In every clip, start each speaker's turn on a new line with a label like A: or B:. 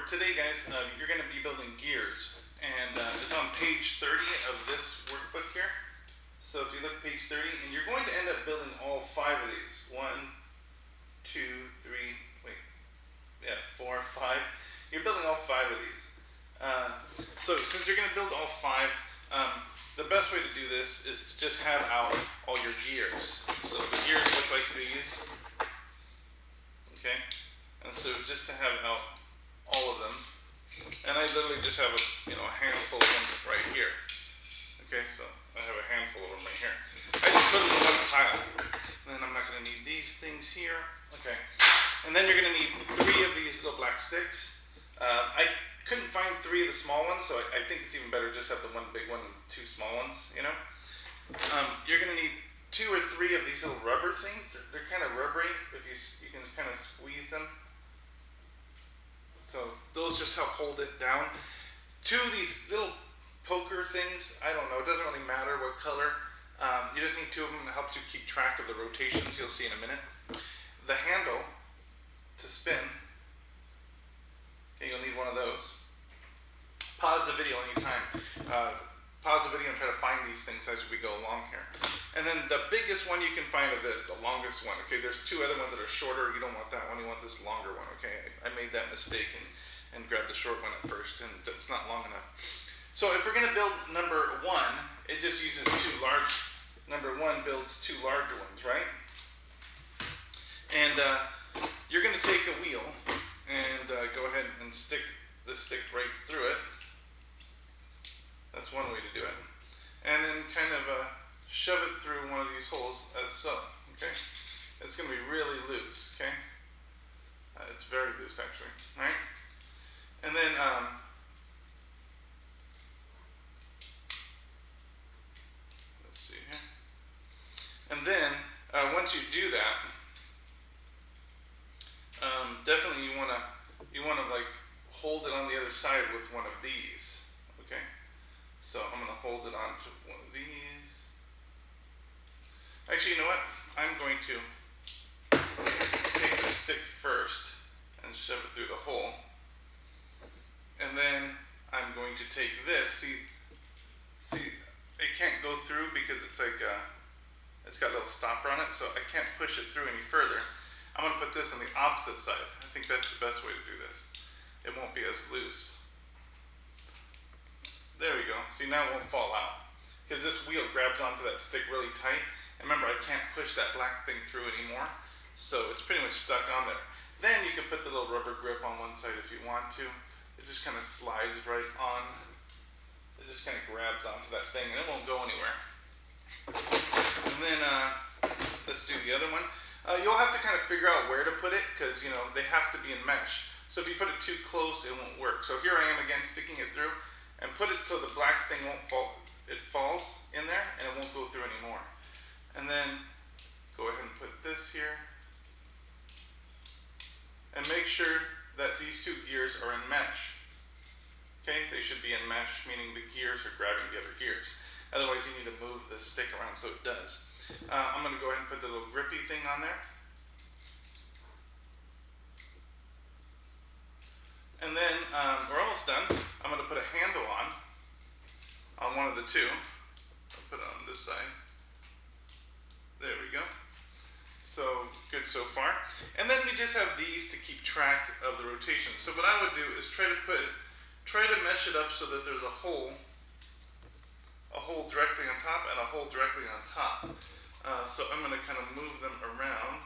A: today, guys, you're going to be building gears, and it's on page 30 of this workbook here. So if you look at page 30, and you're going to end up building all 5 of these. 1, 2, 3, wait, yeah, 4, 5. You're building all 5 of these. So since you're going to build all 5, the best way to do this is to just have out all your gears. So the gears look like these, okay? And so just to have out all of them, and I literally just have a handful of them right here. Okay, so I have a handful of them right here. I just put them in one pile. And then I'm not going to need these things here. Okay, and then you're going to need 3 of these little black sticks. I couldn't find 3 of the small ones, so I think it's even better just have the one big one and 2 small ones. You're going to need 2 or 3 of these little rubber things. They're kind of rubbery. If you can kind of squeeze them. So those just help hold it down. 2 of these little poker things, I don't know, it doesn't really matter what color. You just need 2 of them. It helps you keep track of the rotations, you'll see in a minute. The handle to spin, okay, you'll need one of those. Pause the video anytime. Pause the video and try to find these things as we go along here. And then the biggest one you can find of this, the longest one, okay, there's 2 other ones that are shorter. You don't want that one, you want this longer one, okay? I made that mistake and grabbed the short one at first, and it's not long enough. So if we're going to build number 1, it just uses 2 large, number 1 builds 2 larger ones, right? And you're going to take the wheel and go ahead and stick the stick right through it. That's one way to do it. And then kind of shove it through one of these holes as so, okay? It's going to be really loose, okay? It's very loose actually, right? And then let's see here. And then once you do that, definitely you want to like hold it on the other side with one of these, okay? So I'm going to hold it onto one of these. Actually, you know what? I'm going to take the stick first and shove it through the hole. And then I'm going to take this. See, it can't go through because it's like it's got a little stopper on it, so I can't push it through any further. I'm going to put this on the opposite side. I think that's the best way to do this. It won't be as loose. There we go. See, now it won't fall out because this wheel grabs onto that stick really tight. And remember, I can't push that black thing through anymore, so it's pretty much stuck on there. Then you can put the little rubber grip on one side if you want to. It just kind of slides right on. It just kind of grabs onto that thing, and it won't go anywhere. And then let's do the other one. You'll have to kind of figure out where to put it because they have to be in mesh. So if you put it too close, it won't work. So here I am again sticking it through. And put it so the black thing won't fall, it falls in there and it won't go through anymore. And then go ahead and put this here. And make sure that these 2 gears are in mesh. Okay, they should be in mesh, meaning the gears are grabbing the other gears. Otherwise you need to move the stick around so it does. I'm going to go ahead and put the little grippy thing on there. And then we're almost done. I'm going to put a handle on one of the 2. I'll put it on this side. There we go. So good so far. And then we just have these to keep track of the rotation. So what I would do is try to mesh it up so that there's a hole directly on top and a hole directly on top. So I'm going to kind of move them around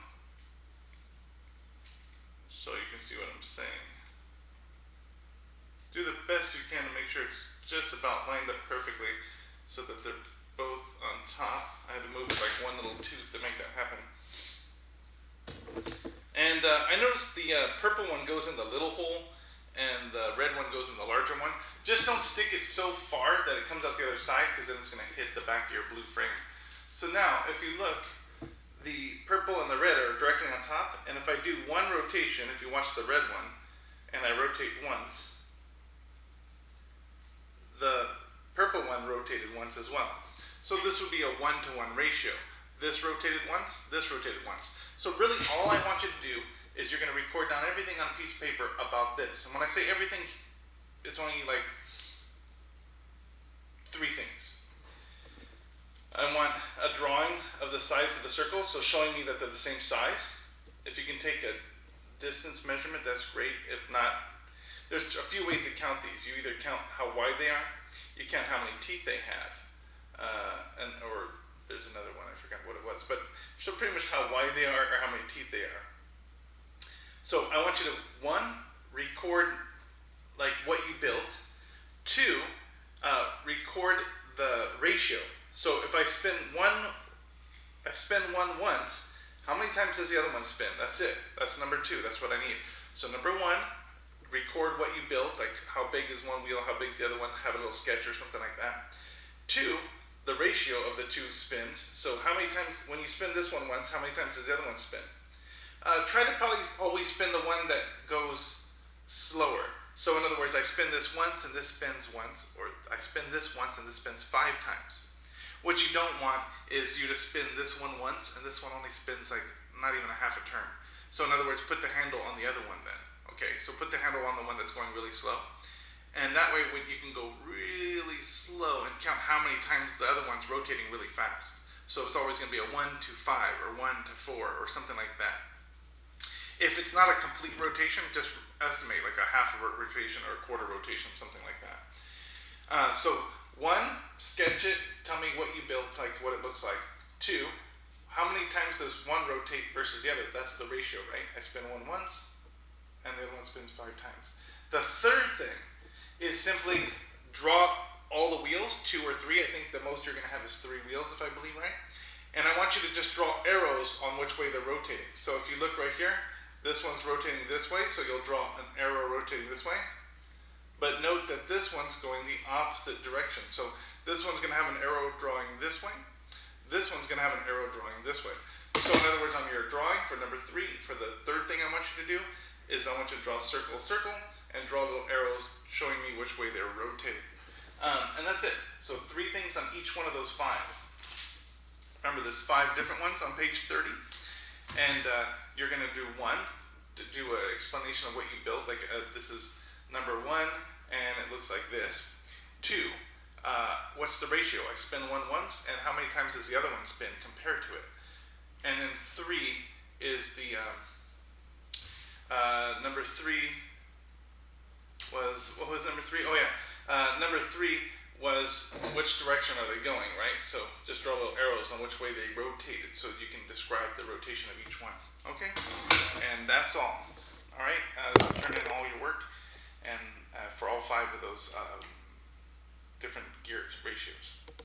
A: so you can see what I'm saying. Do the best you can to make sure it's just about lined up perfectly so that they're both on top. I had to move like one little tooth to make that happen. And I noticed the purple one goes in the little hole and the red one goes in the larger one. Just don't stick it so far that it comes out the other side because then it's going to hit the back of your blue frame. So now if you look, the purple and the red are directly on top, and if I do one rotation, if you watch the red one, and I rotate once, the purple one rotated once as well. So this would be a 1-to-1 ratio. This rotated once, this rotated once. So really all I want you to do is you're going to record down everything on a piece of paper about this. And when I say everything, it's only like 3 things. I want a drawing of the size of the circles, so showing me that they're the same size. If you can take a distance measurement, that's great. If not, there's a few ways to count these. You either count how wide they are, you count how many teeth they have, or there's another one, I forgot what it was, but so pretty much how wide they are or how many teeth they are. So I want you to, 1, record like what you built. 2, record the ratio. So if I spin one once, how many times does the other one spin? That's it. That's number 2. That's what I need. So number 1, record what you built, like how big is one wheel, how big is the other one, have a little sketch or something like that. 2, the ratio of the 2 spins. So how many times, when you spin this one once, how many times does the other one spin? Try to probably always spin the one that goes slower. So in other words, I spin this once and this spins once, or I spin this once and this spins 5 times. What you don't want is you to spin this one once and this one only spins like not even a half a turn. So in other words, put the handle on the other one then. Okay, so put the handle on the one that's going really slow. And that way when you can go really slow and count how many times the other one's rotating really fast. So it's always going to be a 1 to 5 or 1 to 4 or something like that. If it's not a complete rotation, just estimate like a half a rotation or a quarter rotation, something like that. So 1, sketch it, tell me what you built, like what it looks like. 2, how many times does one rotate versus the other? That's the ratio, right? I spin one once, and the other one spins 5 times. The third thing is simply draw all the wheels, 2 or 3. I think the most you're going to have is 3 wheels, if I believe right. And I want you to just draw arrows on which way they're rotating. So if you look right here, this one's rotating this way, so you'll draw an arrow rotating this way. But note that this one's going the opposite direction. So this one's going to have an arrow drawing this way. This one's going to have an arrow drawing this way. So in other words, on your drawing for number 3, for the third thing I want you to do, is I want you to draw circle, circle, and draw little arrows showing me which way they're rotating. And that's it. So 3 things on each one of those 5. Remember, there's 5 different ones on page 30. And you're going to do 1, to do an explanation of what you built. Like this is number 1, and it looks like this. 2, what's the ratio? I spin one once, and how many times does the other one spin compared to it? And then 3 is the, number 3 was, what was number 3? Oh yeah, number 3 was which direction are they going, right? So just draw little arrows on which way they rotated so you can describe the rotation of each one. Okay? And that's all. All right? So turn in all your work and for all 5 of those different gears, ratios.